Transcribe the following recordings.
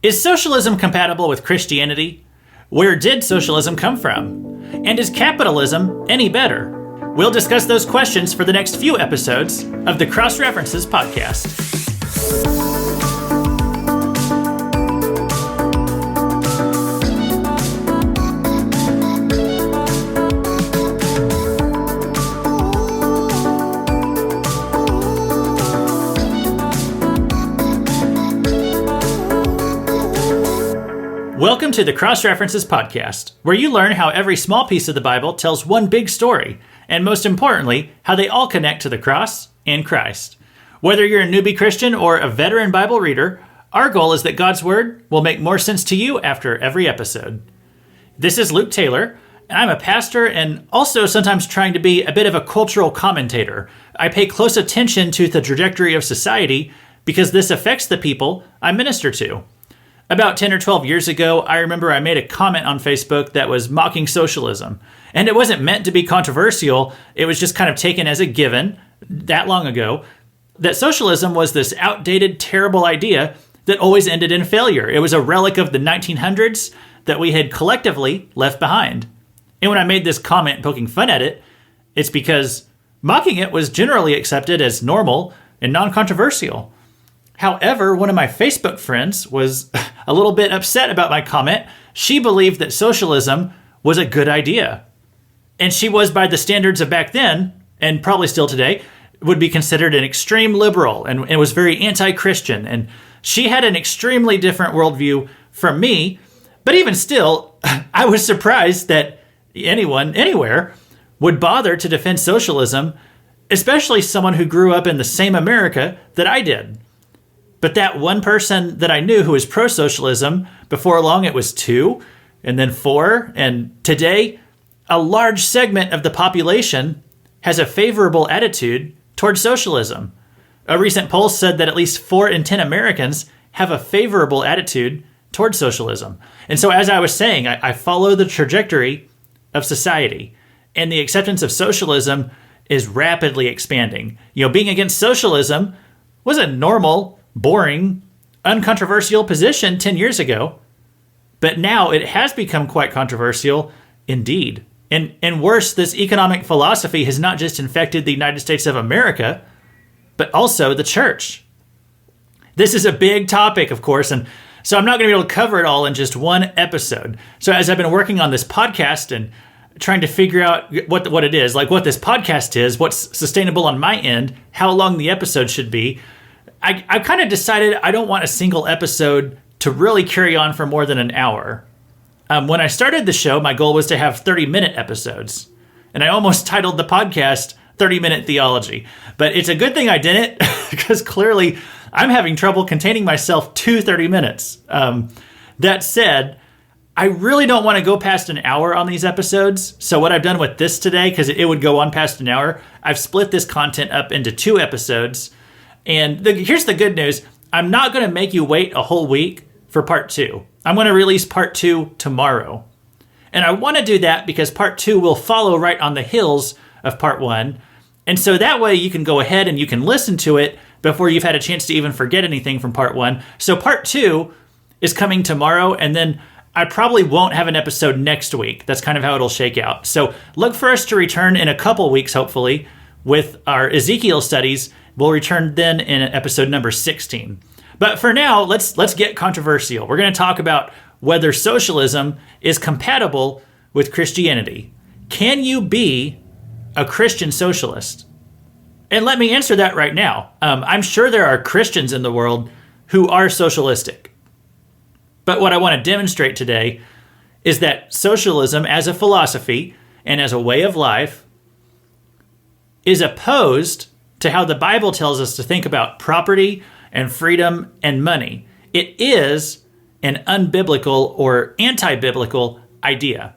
Is socialism compatible with Christianity? Where did socialism come from? And is capitalism any better? We'll discuss those questions for the next few episodes of the Cross References podcast. Welcome to the Cross References podcast, where you learn how every small piece of the Bible tells one big story, and most importantly, how they all connect to the cross and Christ. Whether you're a newbie Christian or a veteran Bible reader, our goal is that God's Word will make more sense to you after every episode. This is Luke Taylor, and I'm a pastor and also sometimes trying to be a bit of a cultural commentator. I pay close attention to the trajectory of society because this affects the people I minister to. About 10 or 12 years ago, I remember I made a comment on Facebook that was mocking socialism. And it wasn't meant to be controversial. It was just kind of taken as a given that long ago that socialism was this outdated, terrible idea that always ended in failure. It was a relic of the 1900s that we had collectively left behind. And when I made this comment poking fun at it, it's because mocking it was generally accepted as normal and non-controversial. However, one of my Facebook friends was a little bit upset about my comment. She believed that socialism was a good idea. And she was, by the standards of back then, and probably still today, would be considered an extreme liberal and was very anti-Christian. And she had an extremely different worldview from me. But even still, I was surprised that anyone, anywhere, would bother to defend socialism, especially someone who grew up in the same America that I did. But that one person that I knew who was pro-socialism, before long it was 2, and then 4, and today a large segment of the population has a favorable attitude towards socialism. A recent poll said that at least 4 in 10 Americans have a favorable attitude towards socialism. And so as I was saying, I follow the trajectory of society, and the acceptance of socialism is rapidly expanding. Being against socialism was a normal, boring, uncontroversial position 10 years ago, but now it has become quite controversial indeed. And worse, this economic philosophy has not just infected the United States of America, but also the church. This is a big topic, of course, and so I'm not going to be able to cover it all in just one episode. So as I've been working on this podcast and trying to figure out what it is, like what this podcast is, what's sustainable on my end, how long the episode should be, I kind of decided I don't want a single episode to really carry on for more than an hour. When I started the show, my goal was to have 30-minute episodes. And I almost titled the podcast 30-Minute Theology. But it's a good thing I didn't, because clearly I'm having trouble containing myself to 30 minutes. That said, I really don't want to go past an hour on these episodes. So what I've done with this today, because it would go on past an hour, I've split this content up into 2 episodes. And here's the good news. I'm not going to make you wait a whole week for part 2. I'm going to release part 2 tomorrow. And I want to do that because part 2 will follow right on the heels of part 1. And so that way you can go ahead and you can listen to it before you've had a chance to even forget anything from part 1. So part 2 is coming tomorrow, and then I probably won't have an episode next week. That's kind of how it'll shake out. So look for us to return in a couple weeks, hopefully, with our Ezekiel studies. We'll return then in episode number 16. But for now, let's get controversial. We're going to talk about whether socialism is compatible with Christianity. Can you be a Christian socialist? And let me answer that right now. I'm sure there are Christians in the world who are socialistic. But what I want to demonstrate today is that socialism as a philosophy and as a way of life is opposed to how the Bible tells us to think about property and freedom and money. It is an unbiblical or anti-biblical idea.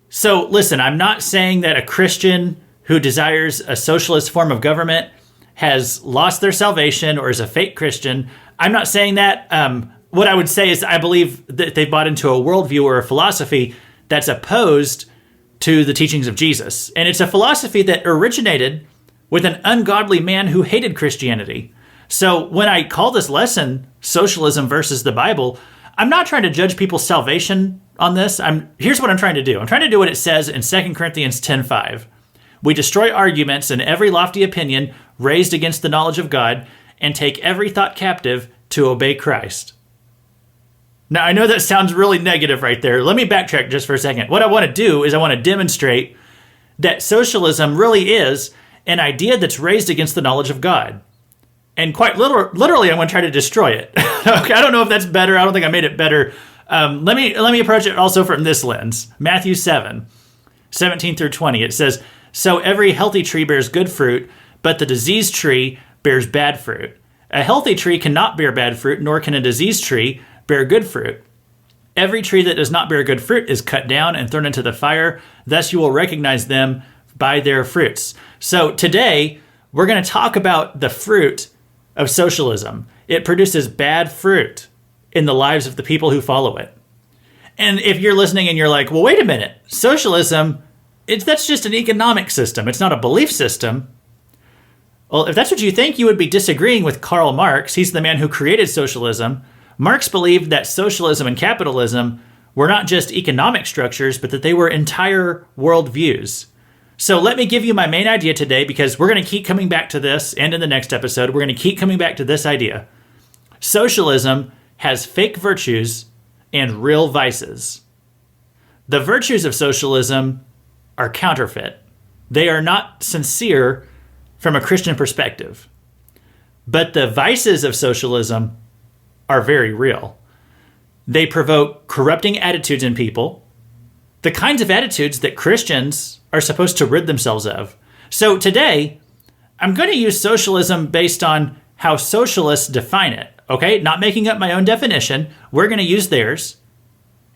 So listen, I'm not saying that a Christian who desires a socialist form of government has lost their salvation or is a fake Christian. I'm not saying that. What I would say is I believe that they bought into a worldview or a philosophy that's opposed to the teachings of Jesus. And it's a philosophy that originated with an ungodly man who hated Christianity. So when I call this lesson Socialism versus the Bible, I'm not trying to judge people's salvation on this. Here's what I'm trying to do. I'm trying to do what it says in 2 Corinthians 10:5. We destroy arguments and every lofty opinion raised against the knowledge of God and take every thought captive to obey Christ. Now, I know that sounds really negative right there. Let me backtrack just for a second. What I want to do is I want to demonstrate that socialism really is an idea that's raised against the knowledge of God. And quite literally, I'm going to try to destroy it. Okay, I don't know if that's better. I don't think I made it better. Let me approach it also from this lens. Matthew 7:17 through 20. It says, "So every healthy tree bears good fruit, but the diseased tree bears bad fruit. A healthy tree cannot bear bad fruit, nor can a diseased tree bear good fruit. Every tree that does not bear good fruit is cut down and thrown into the fire. Thus you will recognize them by their fruits." So today, we're going to talk about the fruit of socialism. It produces bad fruit in the lives of the people who follow it. And if you're listening and you're like, well, wait a minute, socialism, that's just an economic system. It's not a belief system. Well, if that's what you think, you would be disagreeing with Karl Marx. He's the man who created socialism. Marx believed that socialism and capitalism were not just economic structures, but that they were entire worldviews. So let me give you my main idea today, because we're going to keep coming back to this, and in the next episode, we're going to keep coming back to this idea. Socialism has fake virtues and real vices. The virtues of socialism are counterfeit. They are not sincere from a Christian perspective. But the vices of socialism are very real. They provoke corrupting attitudes in people, the kinds of attitudes that Christians are supposed to rid themselves of. So today, I'm going to use socialism based on how socialists define it, okay? Not making up my own definition. We're going to use theirs.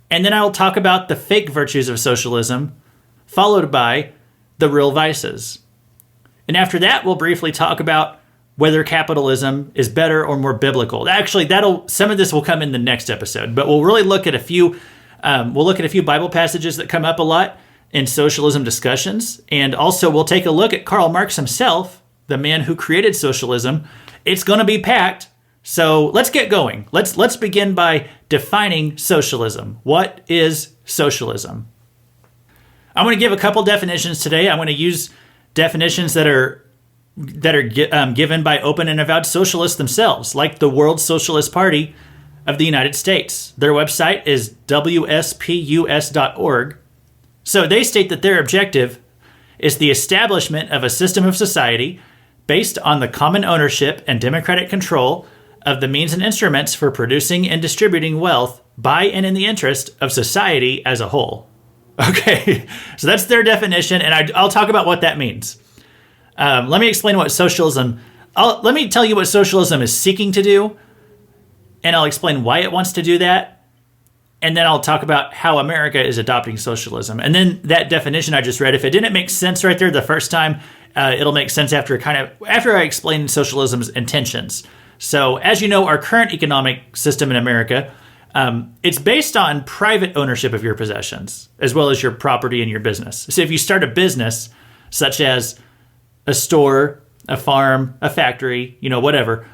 And then I will talk about the fake virtues of socialism, followed by the real vices. And after that, we'll briefly talk about whether capitalism is better or more biblical. Actually, some of this will come in the next episode, but we'll really look at a few Bible passages that come up a lot in socialism discussions. And also we'll take a look at Karl Marx himself, the man who created socialism. It's going to be packed. So let's get going. Let's begin by defining socialism. What is socialism? I'm going to give a couple definitions today. I'm going to use definitions that are given by open and avowed socialists themselves, like the World Socialist Party of the United States. Their website is wspus.org. So they state that their objective is the establishment of a system of society based on the common ownership and democratic control of the means and instruments for producing and distributing wealth by and in the interest of society as a whole. Okay, so that's their definition, and I'll talk about what that means. Let me explain what socialism... let me tell you what socialism is seeking to do, and I'll explain why it wants to do that. And then I'll talk about how America is adopting socialism. And then that definition I just read, if it didn't make sense right there the first time, it'll make sense after I explain socialism's intentions. So as you know, our current economic system in America, it's based on private ownership of your possessions, as well as your property and your business. So if you start a business, such as a store, a farm, a factory, whatever,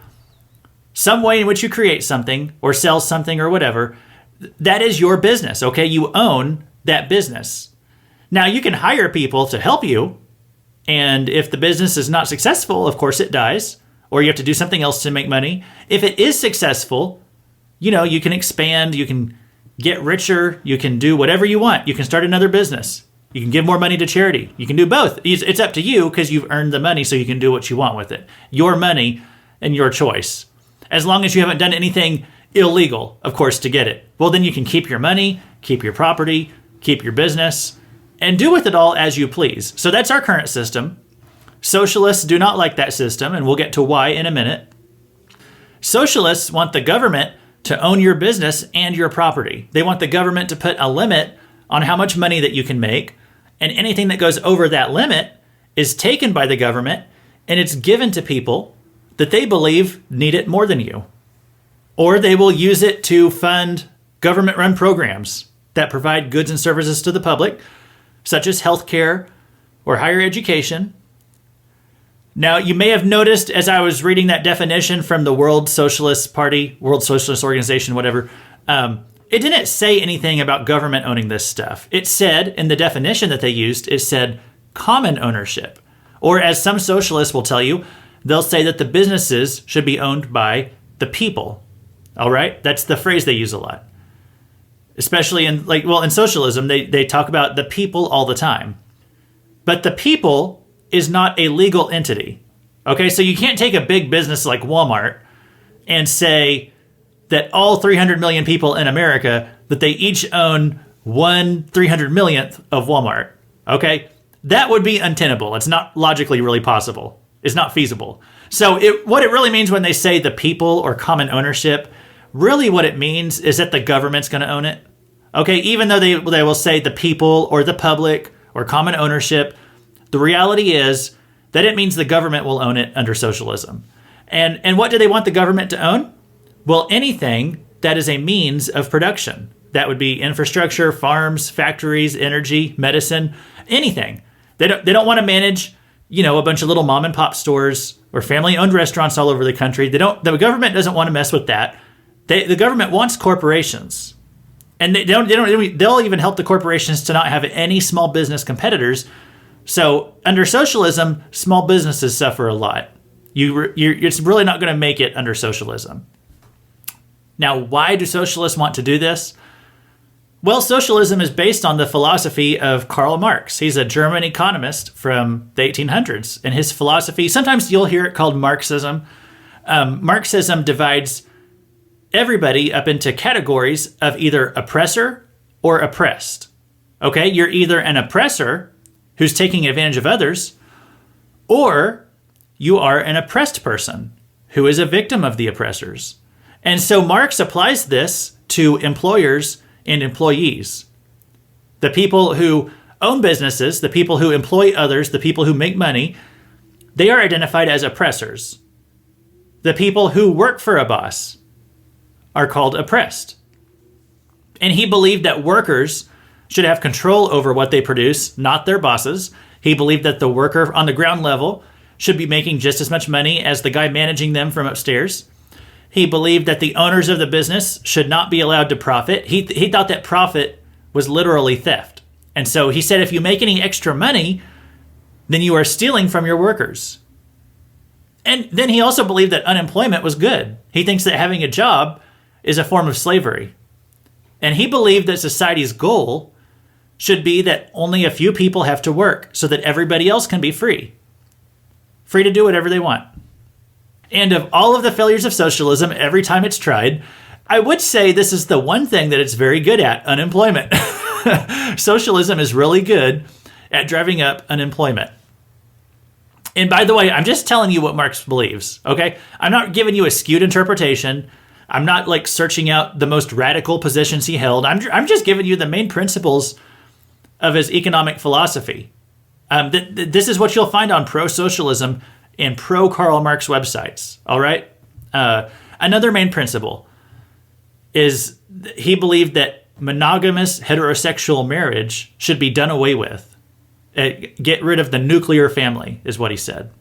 some way in which you create something or sell something or whatever, that is your business, okay? You own that business. Now, you can hire people to help you, and if the business is not successful, of course it dies, or you have to do something else to make money. If it is successful, you can expand, you can get richer, you can do whatever you want. You can start another business. You can give more money to charity. You can do both. It's up to you, because you've earned the money, so you can do what you want with it. Your money and your choice. As long as you haven't done anything illegal, of course, to get it. Well, then you can keep your money, keep your property, keep your business, and do with it all as you please. So that's our current system. Socialists do not like that system, and we'll get to why in a minute. Socialists want the government to own your business and your property. They want the government to put a limit on how much money that you can make, and anything that goes over that limit is taken by the government, and it's given to people that they believe need it more than you. Or they will use it to fund government-run programs that provide goods and services to the public, such as healthcare or higher education. Now, you may have noticed as I was reading that definition from the World Socialist Party, World Socialist Organization, whatever, it didn't say anything about government owning this stuff. It said, in the definition that they used, it said common ownership. Or as some socialists will tell you, they'll say that the businesses should be owned by the people. All right? That's the phrase they use a lot. Especially in socialism, they talk about the people all the time. But the people is not a legal entity. Okay, so you can't take a big business like Walmart and say that all 300 million people in America, that they each own 1/300 millionth of Walmart. Okay, that would be untenable. It's not logically really possible. It's not feasible. So what it really means when they say the people or common ownership, really what it means is that the government's going to own it. Okay, even though they will say the people or the public or common ownership, the reality is that it means the government will own it under socialism. And what do they want the government to own? Well, anything that is a means of production. That would be infrastructure, farms, factories, energy, medicine, anything. They don't want to manage, a bunch of little mom and pop stores or family-owned restaurants all over the country. The government doesn't want to mess with that. The government wants corporations. And they'll even help the corporations to not have any small business competitors. So under socialism, small businesses suffer a lot. It's really not going to make it under socialism. Now, why do socialists want to do this? Well, socialism is based on the philosophy of Karl Marx. He's a German economist from the 1800s. And his philosophy, sometimes you'll hear it called Marxism. Marxism divides everybody up into categories of either oppressor or oppressed. Okay, you're either an oppressor who's taking advantage of others, or you are an oppressed person who is a victim of the oppressors. And so Marx applies this to employers and employees. The people who own businesses, the people who employ others, the people who make money, they are identified as oppressors. The people who work for a boss are called oppressed. And he believed that workers should have control over what they produce, not their bosses. He believed that the worker on the ground level should be making just as much money as the guy managing them from upstairs. He believed that the owners of the business should not be allowed to profit. He thought that profit was literally theft. And so he said, if you make any extra money, then you are stealing from your workers. And then he also believed that unemployment was good. He thinks that having a job is a form of slavery. And he believed that society's goal should be that only a few people have to work so that everybody else can be free. Free to do whatever they want. And of all of the failures of socialism, every time it's tried, I would say this is the one thing that it's very good at, unemployment. Socialism is really good at driving up unemployment. And by the way, I'm just telling you what Marx believes, okay? I'm not giving you a skewed interpretation. I'm not like searching out the most radical positions he held. I'm just giving you the main principles of his economic philosophy. This is what you'll find on pro-socialism and pro-Karl Marx websites, all right? Another main principle is he believed that monogamous heterosexual marriage should be done away with. Get rid of the nuclear family, is what he said.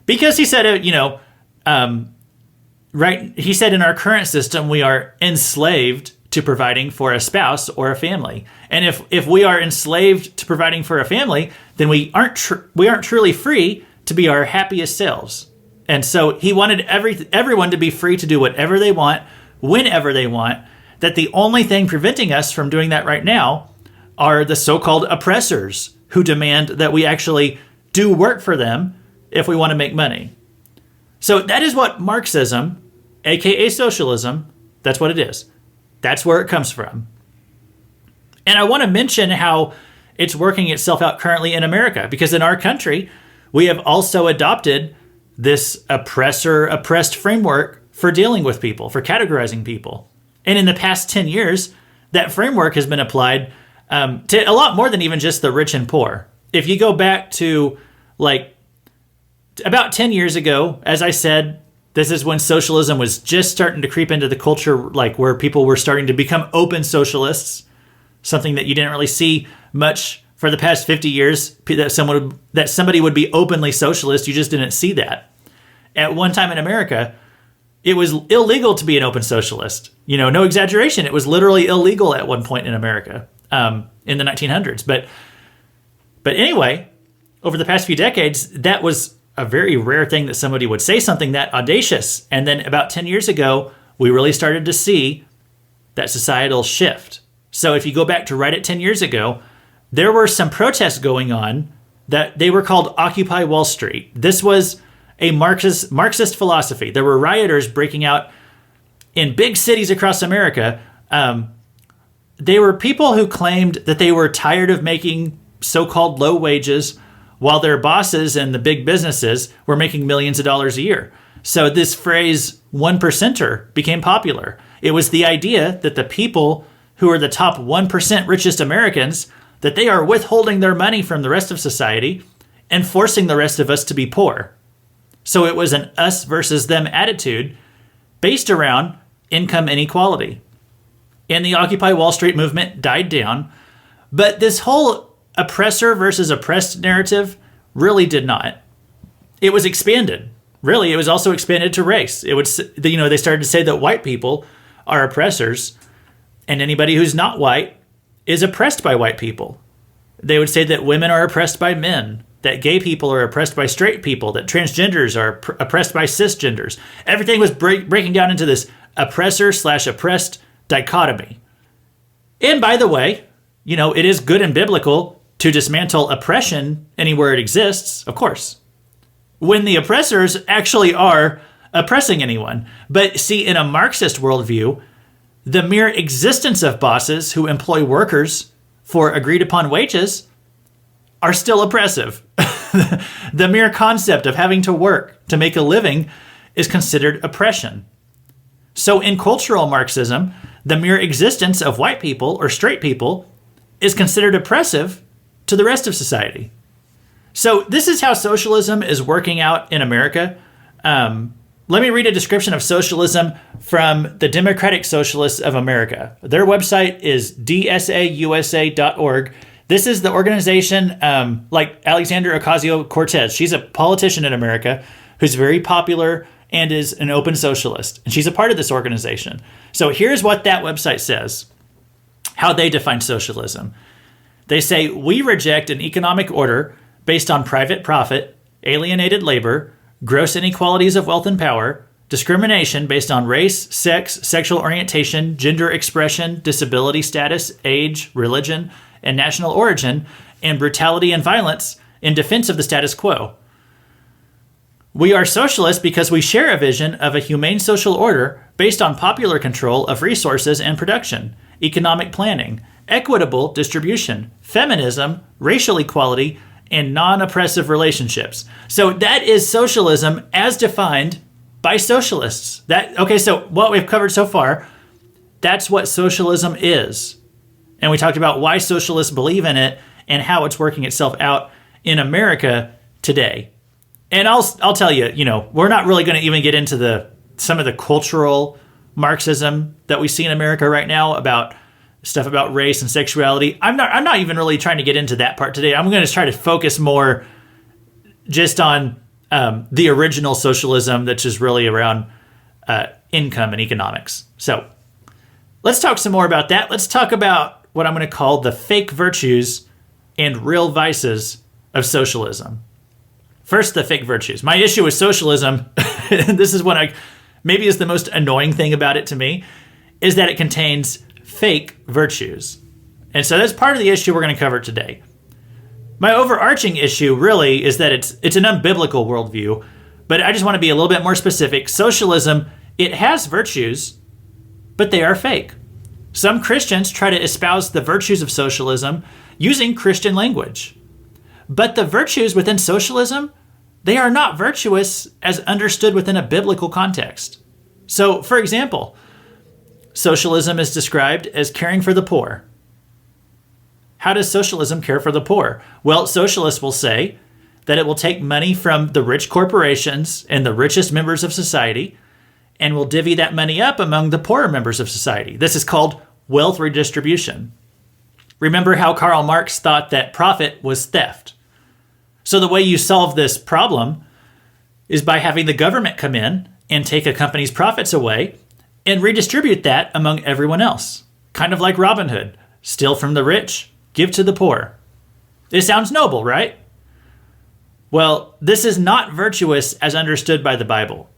Because he said, right? He said in our current system, we are enslaved to providing for a spouse or a family. And if we are enslaved to providing for a family, then we aren't truly free to be our happiest selves. And so he wanted everyone to be free to do whatever they want, whenever they want, that the only thing preventing us from doing that right now are the so-called oppressors who demand that we actually do work for them if we want to make money. So that is what Marxism, aka socialism, that's what it is. That's where it comes from. And I want to mention how it's working itself out currently in America, because in our country, we have also adopted this oppressor-oppressed framework for dealing with people, for categorizing people. And in the past 10 years, that framework has been applied to a lot more than even just the rich and poor. If you go back to about 10 years ago, as I said, this is when socialism was just starting to creep into the culture, where people were starting to become open socialists, something that you didn't really see much For the past 50 years, that somebody would be openly socialist, you just didn't see that. At one time in America, it was illegal to be an open socialist. No exaggeration. It was literally illegal at one point in America in the 1900s. But anyway, over the past few decades, that was a very rare thing that somebody would say something that audacious. And then about 10 years ago, we really started to see that societal shift. So if you go back to right at 10 years ago, there were some protests going on that they were called Occupy Wall Street. This was a Marxist philosophy. There were rioters breaking out in big cities across America. They were people who claimed that they were tired of making so-called low wages while their bosses and the big businesses were making millions of dollars a year. So this phrase, 1%er, became popular. It was the idea that the people who are the top 1% richest Americans, that they are withholding their money from the rest of society and forcing the rest of us to be poor. So it was an us versus them attitude based around income inequality. And the Occupy Wall Street movement died down, but this whole oppressor versus oppressed narrative really did not. It was expanded. Really, it was also expanded to race. It would, they started to say that white people are oppressors, and anybody who's not white is oppressed by white people. They would say that women are oppressed by men, that gay people are oppressed by straight people, that transgenders are oppressed by cisgenders. Everything was breaking down into this oppressor/oppressed dichotomy. And by the way, it is good and biblical to dismantle oppression anywhere it exists, of course, when the oppressors actually are oppressing anyone. But see, in a Marxist worldview, the mere existence of bosses who employ workers for agreed upon wages are still oppressive. The mere concept of having to work to make a living is considered oppression. So in cultural Marxism, the mere existence of white people or straight people is considered oppressive to the rest of society. So this is how socialism is working out in America. Let me read a description of socialism from the Democratic Socialists of America. Their website is dsausa.org. This is the organization like Alexandria Ocasio-Cortez. She's a politician in America who's very popular and is an open socialist. And she's a part of this organization. So here's what that website says, how they define socialism. They say, we reject an economic order based on private profit, alienated labor, gross inequalities of wealth and power, discrimination based on race, sex, sexual orientation, gender expression, disability status, age, religion, and national origin, and brutality and violence in defense of the status quo. We are socialists because we share a vision of a humane social order based on popular control of resources and production, economic planning, equitable distribution, feminism, racial equality, and non-oppressive relationships. So that is socialism as defined by socialists. So what we've covered so far, that's what socialism is. And we talked about why socialists believe in it and how it's working itself out in America today. And I'll tell you, we're not really going to even get into some of the cultural Marxism that we see in America right now about stuff about race and sexuality. I'm not even really trying to get into that part today. I'm going to try to focus more just on the original socialism, that's just really around income and economics. So let's talk some more about that. Let's talk about what I'm going to call the fake virtues and real vices of socialism. First, the fake virtues. My issue with socialism, this is what maybe is the most annoying thing about it to me, is that it contains fake virtues. And so that's part of the issue we're going to cover today. My overarching issue really is that it's an unbiblical worldview, but I just want to be a little bit more specific. Socialism, it has virtues, but they are fake. Some Christians try to espouse the virtues of socialism using Christian language. But the virtues within socialism, they are not virtuous as understood within a biblical context. So, for example, socialism is described as caring for the poor. How does socialism care for the poor? Well, socialists will say that it will take money from the rich corporations and the richest members of society and will divvy that money up among the poorer members of society. This is called wealth redistribution. Remember how Karl Marx thought that profit was theft. So the way you solve this problem is by having the government come in and take a company's profits away and redistribute that among everyone else. Kind of like Robin Hood. Steal from the rich, give to the poor. It sounds noble, right? Well, this is not virtuous as understood by the Bible.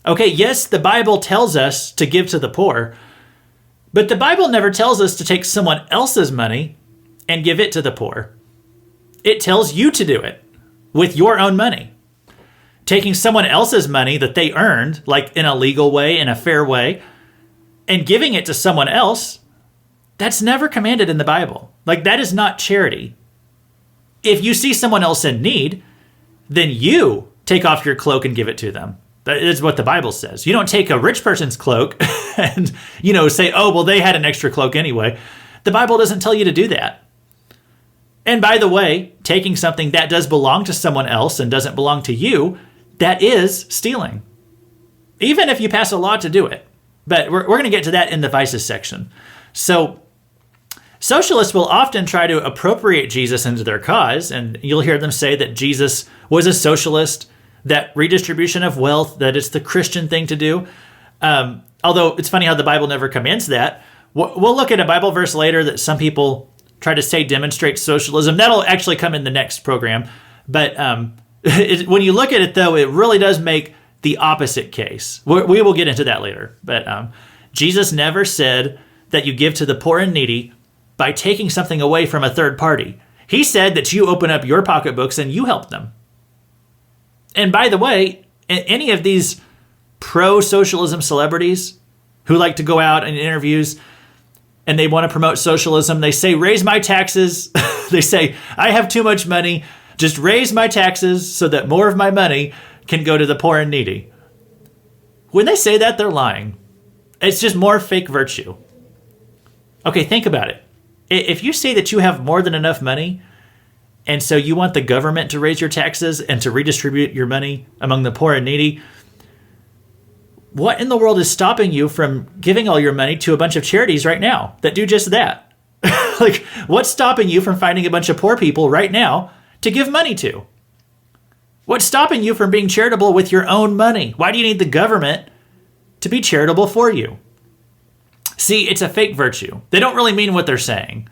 Okay, yes, the Bible tells us to give to the poor, but the Bible never tells us to take someone else's money and give it to the poor. It tells you to do it with your own money. Taking someone else's money that they earned, like in a legal way, in a fair way, and giving it to someone else, that's never commanded in the Bible. Like, that is not charity. If you see someone else in need, then you take off your cloak and give it to them. That is what the Bible says. You don't take a rich person's cloak and, say, oh, well, they had an extra cloak anyway. The Bible doesn't tell you to do that. And by the way, taking something that does belong to someone else and doesn't belong to you, that is stealing. Even if you pass a law to do it. But we're going to get to that in the vices section. So socialists will often try to appropriate Jesus into their cause, and you'll hear them say that Jesus was a socialist, that redistribution of wealth, that it's the Christian thing to do. Although it's funny how the Bible never commands that. We'll look at a Bible verse later that some people try to say demonstrates socialism. That'll actually come in the next program. But when you look at it, though, it really does make the opposite case. We will get into that later. But Jesus never said that you give to the poor and needy by taking something away from a third party. He said that you open up your pocketbooks and you help them. And by the way, any of these pro-socialism celebrities who like to go out in interviews and they want to promote socialism, they say, raise my taxes. They say, I have too much money. Just raise my taxes so that more of my money can go to the poor and needy. When they say that, they're lying. It's just more fake virtue. Okay, think about it. If you say that you have more than enough money, and so you want the government to raise your taxes and to redistribute your money among the poor and needy, what in the world is stopping you from giving all your money to a bunch of charities right now that do just that? Like, what's stopping you from finding a bunch of poor people right now to give money to? What's stopping you from being charitable with your own money? Why do you need the government to be charitable for you? See, it's a fake virtue. They don't really mean what they're saying.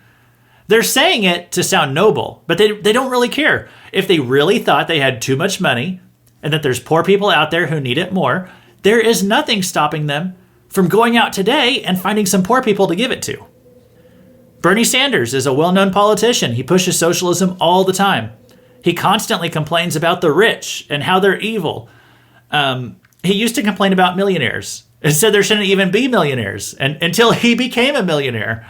They're saying it to sound noble, but they don't really care. If they really thought they had too much money and that there's poor people out there who need it more, there is nothing stopping them from going out today and finding some poor people to give it to. Bernie Sanders is a well-known politician. He pushes socialism all the time. He constantly complains about the rich and how they're evil. He used to complain about millionaires and said there shouldn't even be millionaires until he became a millionaire.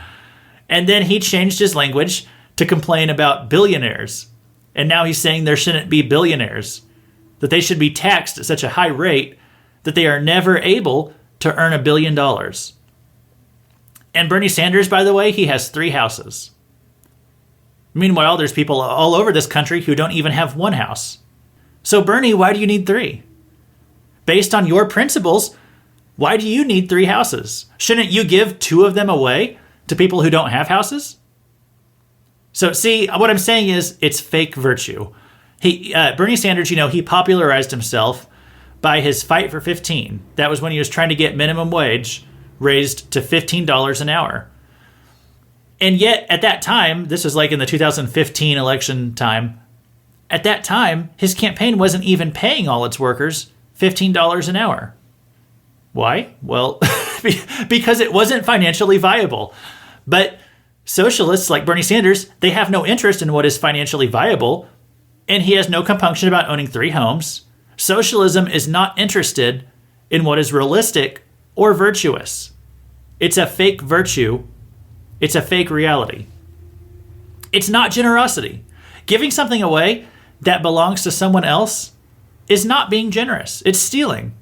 And then he changed his language to complain about billionaires. And now he's saying there shouldn't be billionaires, that they should be taxed at such a high rate that they are never able to earn $1 billion. And Bernie Sanders, by the way, he has 3 houses. Meanwhile, there's people all over this country who don't even have 1 house. So Bernie, why do you need 3? Based on your principles, why do you need 3 houses? Shouldn't you give 2 of them away to people who don't have houses? So see, what I'm saying is it's fake virtue. Bernie Sanders, he popularized himself by his Fight for 15. That was when he was trying to get minimum wage raised to $15 an hour. And yet at that time, this was like in the 2015 election time, at that time, his campaign wasn't even paying all its workers $15 an hour. Why? Well, because it wasn't financially viable. But socialists like Bernie Sanders, they have no interest in what is financially viable, and he has no compunction about owning 3 homes. Socialism is not interested in what is realistic or virtuous. It's a fake virtue. It's a fake reality. It's not generosity. Giving something away that belongs to someone else is not being generous. It's stealing.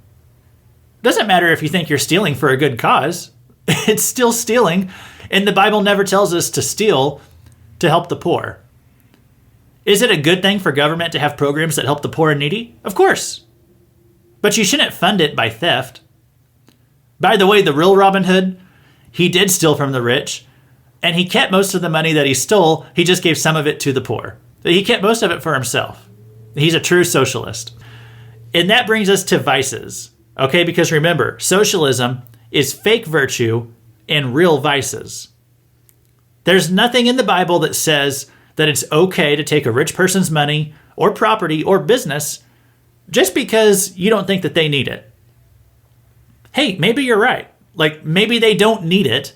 Doesn't matter if you think you're stealing for a good cause. It's still stealing, and the Bible never tells us to steal to help the poor. Is it a good thing for government to have programs that help the poor and needy? Of course. But you shouldn't fund it by theft. By the way, the real Robin Hood, he did steal from the rich, And he kept most of the money that he stole. He just gave some of it to the poor. He kept most of it for himself. He's a true socialist. And that brings us to vices. Okay, because remember, socialism is fake virtue and real vices. There's nothing in the Bible that says that it's okay to take a rich person's money or property or business just because you don't think that they need it. Hey, maybe you're right. Like, maybe they don't need it,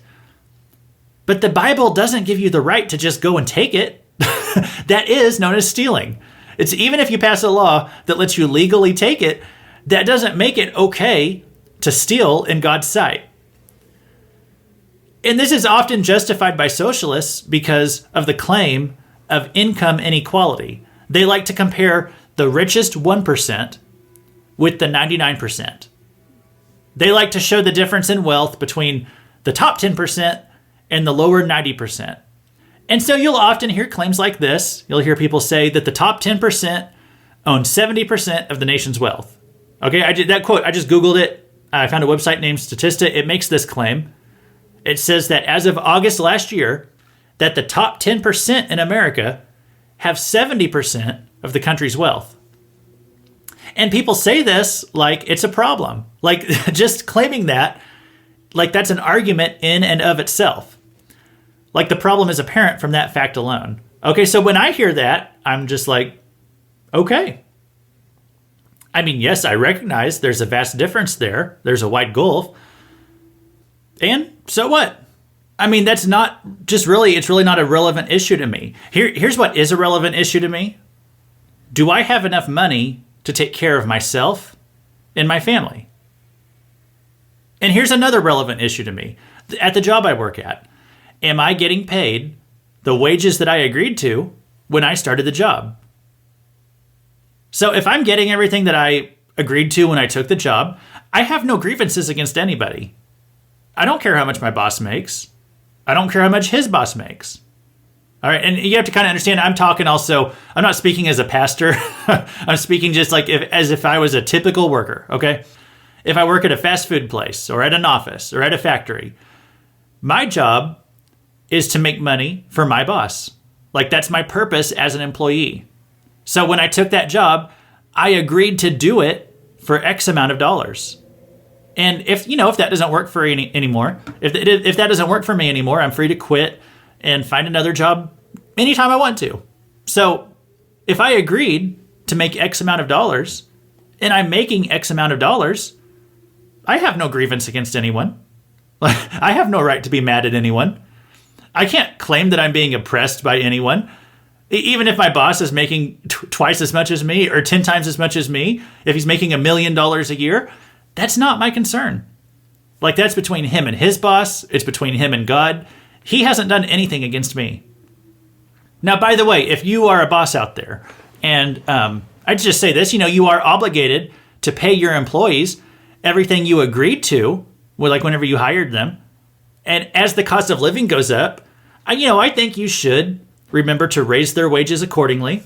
but the Bible doesn't give you the right to just go and take it. That is known as stealing. It's even if you pass a law that lets you legally take it, that doesn't make it okay to steal in God's sight. And this is often justified by socialists because of the claim of income inequality. They like to compare the richest 1% with the 99%. They like to show the difference in wealth between the top 10% and the lower 90%. And so you'll often hear claims like this. You'll hear people say that the top 10% own 70% of the nation's wealth. Okay, I did that quote. I just Googled it. I found a website named Statista. It makes this claim. It says that as of August last year, that the top 10% in America have 70% of the country's wealth. And people say this like it's a problem. Like just claiming that, like that's an argument in and of itself. Like the problem is apparent from that fact alone. Okay, so when I hear that, I'm just like, okay. I mean, yes, I recognize there's a vast difference there. There's a wide gulf. And so what? I mean, that's not just really, it's really not a relevant issue to me. Here's what is a relevant issue to me. Do I have enough money to take care of myself and my family? And here's another relevant issue to me. At the job I work at, am I getting paid the wages that I agreed to when I started the job? So if I'm getting everything that I agreed to when I took the job, I have no grievances against anybody. I don't care how much my boss makes. I don't care how much his boss makes. All right, and you have to kind of understand, I'm not speaking as a pastor. I'm speaking just like as if I was a typical worker, okay? If I work at a fast food place or at an office or at a factory, my job is to make money for my boss. Like that's my purpose as an employee. So when I took that job, I agreed to do it for X amount of dollars. And if that doesn't work for anymore, if that doesn't work for me anymore, I'm free to quit and find another job anytime I want to. So if I agreed to make X amount of dollars and I'm making X amount of dollars, I have no grievance against anyone. I have no right to be mad at anyone. I can't claim that I'm being oppressed by anyone. Even if my boss is making twice as much as me or 10 times as much as me, if he's making $1 million a year, that's not my concern. Like that's between him and his boss. It's between him and God. He hasn't done anything against me. Now, by the way, if you are a boss out there, and I'd just say this, you are obligated to pay your employees everything you agreed to, like whenever you hired them. And as the cost of living goes up, I think you should remember to raise their wages accordingly.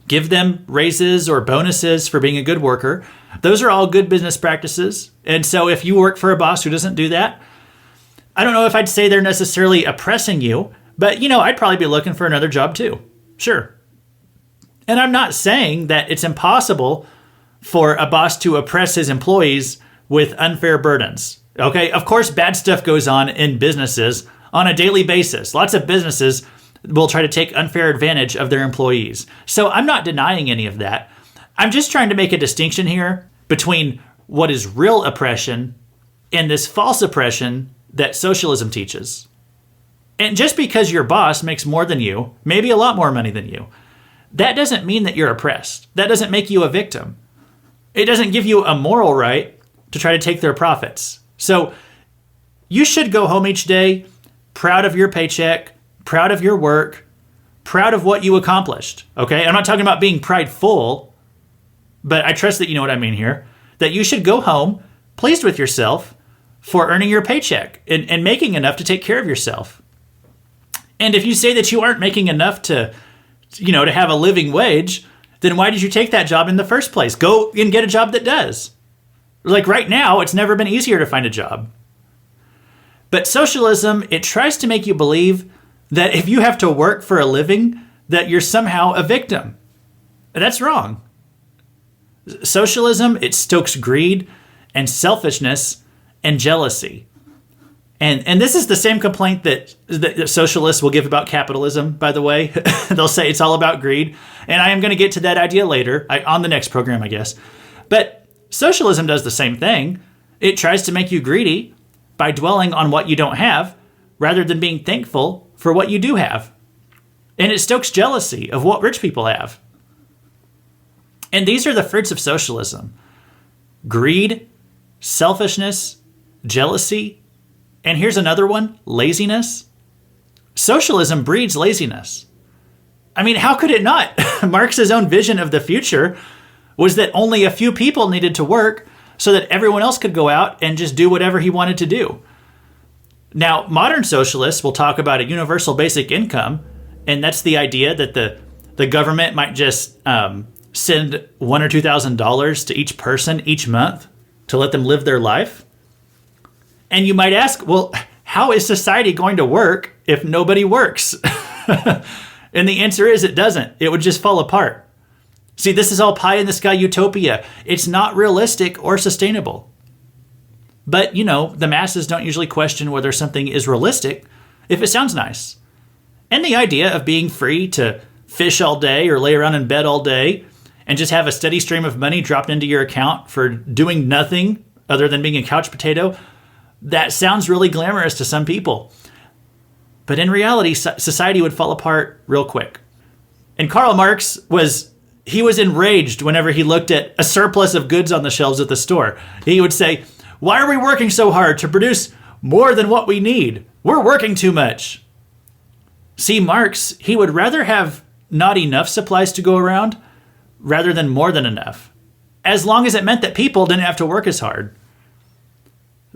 Give them raises or bonuses for being a good worker. Those are all good business practices. And so if you work for a boss who doesn't do that, I don't know if I'd say they're necessarily oppressing you, but I'd probably be looking for another job too. Sure. And I'm not saying that it's impossible for a boss to oppress his employees with unfair burdens. Okay, of course, bad stuff goes on in businesses on a daily basis. Lots of businesses will try to take unfair advantage of their employees. So I'm not denying any of that. I'm just trying to make a distinction here between what is real oppression and this false oppression that socialism teaches. And just because your boss makes more than you, maybe a lot more money than you, that doesn't mean that you're oppressed. That doesn't make you a victim. It doesn't give you a moral right to try to take their profits. So you should go home each day proud of your paycheck, proud of your work, proud of what you accomplished, okay? I'm not talking about being prideful, but I trust that you know what I mean here, that you should go home pleased with yourself for earning your paycheck and making enough to take care of yourself. And if you say that you aren't making enough to have a living wage, then why did you take that job in the first place? Go and get a job that does. Like right now, it's never been easier to find a job. But socialism, it tries to make you believe that if you have to work for a living, that you're somehow a victim. That's wrong. Socialism, it stokes greed and selfishness and jealousy. And this is the same complaint that socialists will give about capitalism, by the way. They'll say it's all about greed. And I am going to get to that idea later, on the next program, I guess. But socialism does the same thing. It tries to make you greedy by dwelling on what you don't have, rather than being thankful for what you do have. And it stokes jealousy of what rich people have. And these are the fruits of socialism: greed, selfishness, jealousy, and here's another one: laziness. Socialism breeds laziness. I mean, how could it not? Marx's own vision of the future was that only a few people needed to work so that everyone else could go out and just do whatever he wanted to do. Now, modern socialists will talk about a universal basic income, and that's the idea that the government might just send $1,000 or $2,000 to each person each month to let them live their life. And you might ask, well, how is society going to work if nobody works? And the answer is it doesn't. It would just fall apart. See, this is all pie in the sky utopia. It's not realistic or sustainable. But, the masses don't usually question whether something is realistic if it sounds nice. And the idea of being free to fish all day or lay around in bed all day and just have a steady stream of money dropped into your account for doing nothing other than being a couch potato, that sounds really glamorous to some people. But in reality, society would fall apart real quick. And Karl Marx was enraged whenever he looked at a surplus of goods on the shelves at the store. He would say, "Why are we working so hard to produce more than what we need? We're working too much." See, Marx, he would rather have not enough supplies to go around rather than more than enough, as long as it meant that people didn't have to work as hard.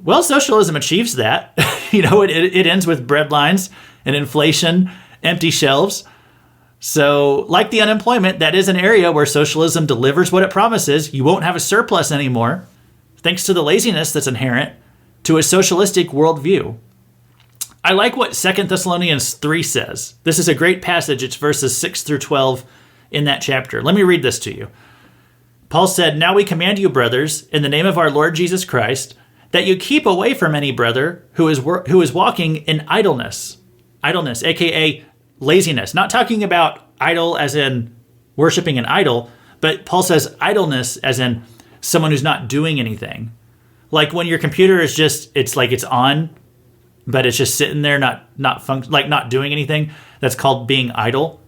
Well, socialism achieves that. It ends with bread lines and inflation, empty shelves. So, like the unemployment, that is an area where socialism delivers what it promises. You won't have a surplus anymore, thanks to the laziness that's inherent to a socialistic worldview. I like what 2 Thessalonians 3 says. This is a great passage. It's verses 6 through 12 in that chapter. Let me read this to you. Paul said, "Now we command you, brothers, in the name of our Lord Jesus Christ, that you keep away from any brother who is walking in idleness." Idleness, aka laziness. Not talking about idle as in worshiping an idol, but Paul says idleness as in someone who's not doing anything. Like when your computer is it's on, but it's just sitting there, not doing anything. That's called being idle.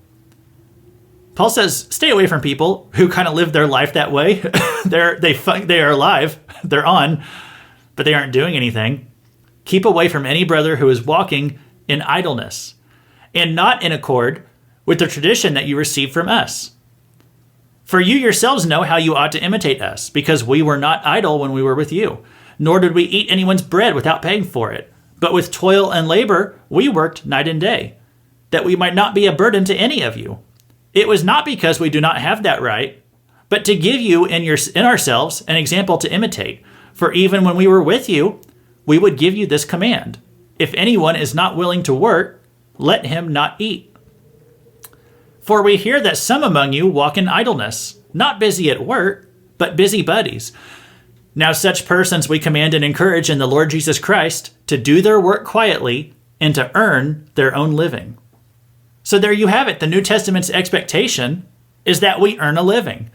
Paul says, stay away from people who kind of live their life that way. They are alive, they're on, but they aren't doing anything. Keep away from any brother who is walking in idleness and not in accord with the tradition that you received from us. For you yourselves know how you ought to imitate us, because we were not idle when we were with you, nor did we eat anyone's bread without paying for it. But with toil and labor we worked night and day, that we might not be a burden to any of you. It was not because we do not have that right, but to give you in ourselves an example to imitate. For even when we were with you, we would give you this command: if anyone is not willing to work, let him not eat. For we hear that some among you walk in idleness, not busy at work, but busybodies. Now such persons we command and encourage in the Lord Jesus Christ to do their work quietly and to earn their own living. So there you have it. The New Testament's expectation is that we earn a living.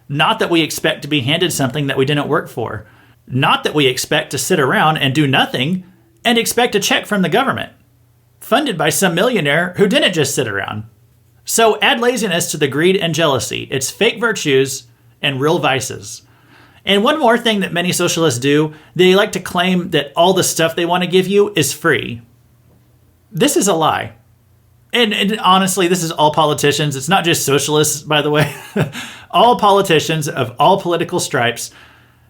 Not that we expect to be handed something that we didn't work for. Not that we expect to sit around and do nothing and expect a check from the government, funded by some millionaire who didn't just sit around. So add laziness to the greed and jealousy. It's fake virtues and real vices. And one more thing that many socialists do, they like to claim that all the stuff they want to give you is free. This is a lie. And honestly, this is all politicians. It's not just socialists, by the way. All politicians of all political stripes,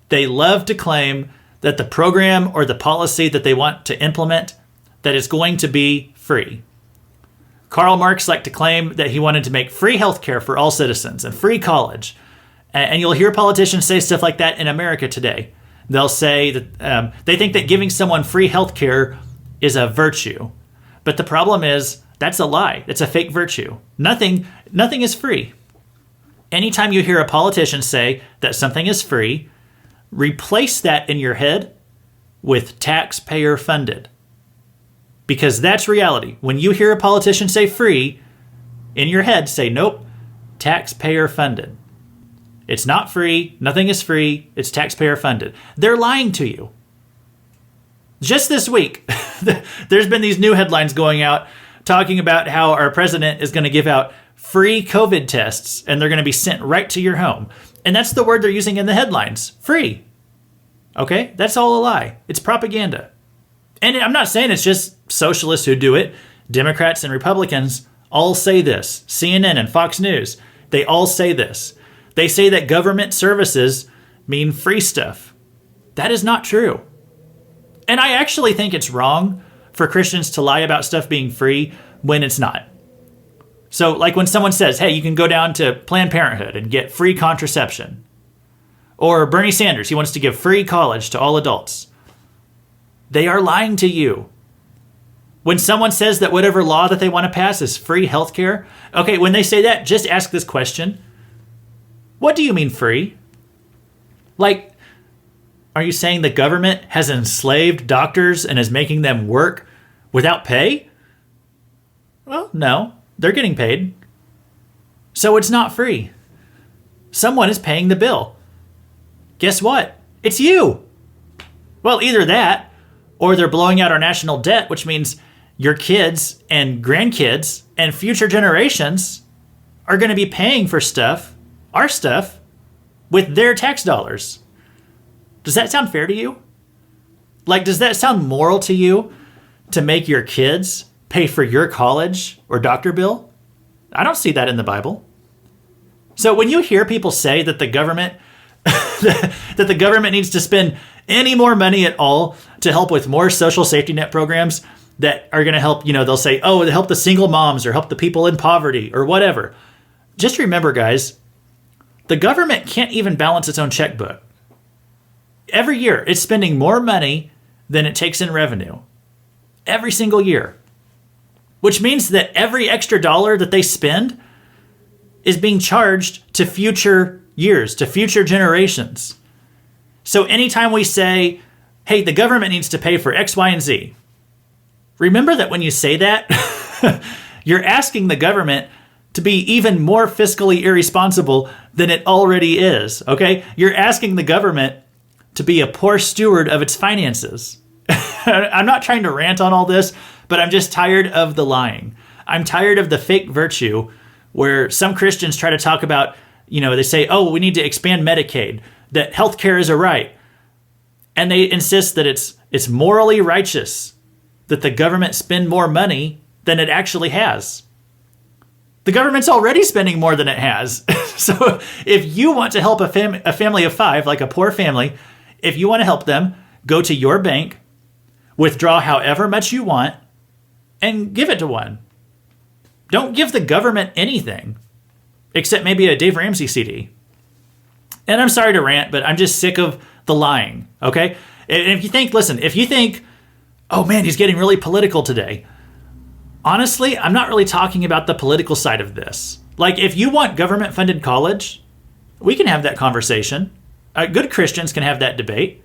they love to claim that the program or the policy that they want to implement, that is going to be free. Karl Marx liked to claim that he wanted to make free healthcare for all citizens and free college. And you'll hear politicians say stuff like that in America today. They'll say that they think that giving someone free healthcare is a virtue. But the problem is that's a lie. It's a fake virtue. Nothing is free. Anytime you hear a politician say that something is free, replace that in your head with taxpayer funded. Because that's reality. When you hear a politician say free, in your head say, nope, taxpayer funded. It's not free. Nothing is free. It's taxpayer funded. They're lying to you. Just this week, there's been these new headlines going out talking about how our president is going to give out free COVID tests and they're going to be sent right to your home. And that's the word they're using in the headlines, free. Okay? That's all a lie. It's propaganda. And I'm not saying it's just socialists who do it. Democrats and Republicans all say this. CNN and Fox News, they all say this. They say that government services mean free stuff. That is not true. And I actually think it's wrong for Christians to lie about stuff being free when it's not. So like when someone says, hey, you can go down to Planned Parenthood and get free contraception. Or Bernie Sanders, he wants to give free college to all adults. They are lying to you. When someone says that whatever law that they want to pass is free healthcare, okay, when they say that, just ask this question. What do you mean free? Like, are you saying the government has enslaved doctors and is making them work without pay? Well, no, they're getting paid. So it's not free. Someone is paying the bill. Guess what? It's you. Well, either that, or they're blowing out our national debt, which means your kids and grandkids and future generations are going to be paying for stuff, our stuff, with their tax dollars. Does that sound fair to you? Like, does that sound moral to you to make your kids pay for your college or doctor bill? I don't see that in the Bible. So when you hear people say that the government that the government needs to spend any more money at all to help with more social safety net programs that are going to help, they'll say, oh, to help the single moms or help the people in poverty or whatever. Just remember, guys, the government can't even balance its own checkbook. Every year, it's spending more money than it takes in revenue. Every single year. Which means that every extra dollar that they spend is being charged to future years, to future generations. So anytime we say, hey, the government needs to pay for X, Y, and Z, remember that when you say that, you're asking the government to be even more fiscally irresponsible than it already is, okay? You're asking the government to be a poor steward of its finances. I'm not trying to rant on all this, but I'm just tired of the lying. I'm tired of the fake virtue where some Christians try to talk about, they say, oh, we need to expand Medicaid, that healthcare is a right. And they insist that it's morally righteous that the government spend more money than it actually has. The government's already spending more than it has. So if you want to help a family of 5, like a poor family, if you want to help them, go to your bank, withdraw however much you want, and give it to one. Don't give the government anything, except maybe a Dave Ramsey CD. And I'm sorry to rant, but I'm just sick of the lying, okay? And if you think, oh man, he's getting really political today. Honestly, I'm not really talking about the political side of this. Like, if you want government-funded college, we can have that conversation. Good Christians can have that debate.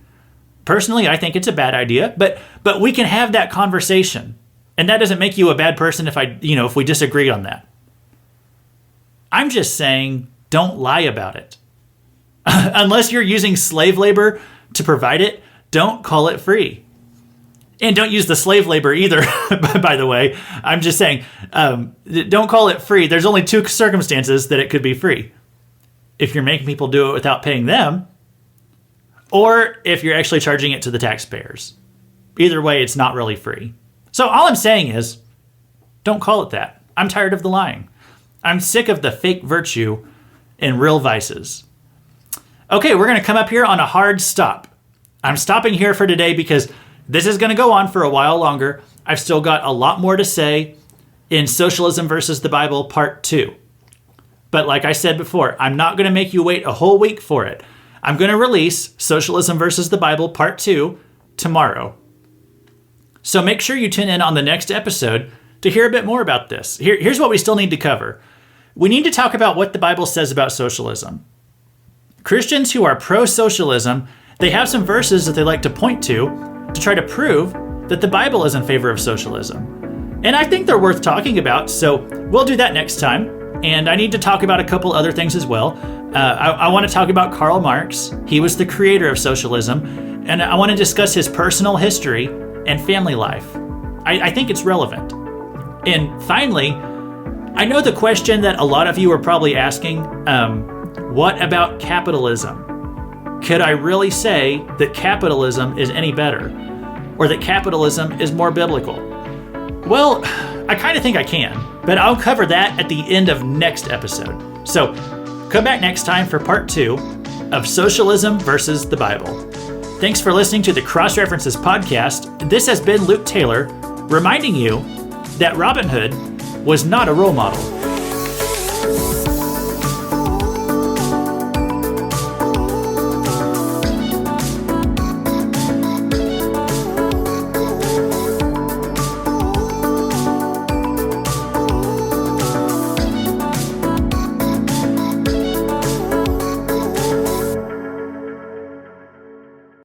Personally, I think it's a bad idea, but we can have that conversation. And that doesn't make you a bad person if we disagree on that. I'm just saying, don't lie about it. Unless you're using slave labor to provide it, don't call it free. And don't use the slave labor either, by the way. I'm just saying, don't call it free. There's only 2 circumstances that it could be free. If you're making people do it without paying them, or if you're actually charging it to the taxpayers. Either way, it's not really free. So all I'm saying is, don't call it that. I'm tired of the lying. I'm sick of the fake virtue and real vices. Okay, we're going to come up here on a hard stop. I'm stopping here for today because this is going to go on for a while longer. I've still got a lot more to say in Socialism versus the Bible Part 2. But like I said before, I'm not going to make you wait a whole week for it. I'm going to release Socialism versus the Bible Part 2 tomorrow. So make sure you tune in on the next episode to hear a bit more about this. Here's what we still need to cover. We need to talk about what the Bible says about socialism. Christians who are pro-socialism, they have some verses that they like to point to try to prove that the Bible is in favor of socialism. And I think they're worth talking about, so we'll do that next time. And I need to talk about a couple other things as well. I want to talk about Karl Marx. He was the creator of socialism. And I want to discuss his personal history and family life. I think it's relevant. And finally, I know the question that a lot of you are probably asking, what about capitalism? Could I really say that capitalism is any better? Or that capitalism is more biblical? Well, I kind of think I can, but I'll cover that at the end of next episode. So come back next time for part 2 of Socialism versus the Bible. Thanks for listening to the Cross References podcast. This has been Luke Taylor reminding you that Robin Hood was not a role model.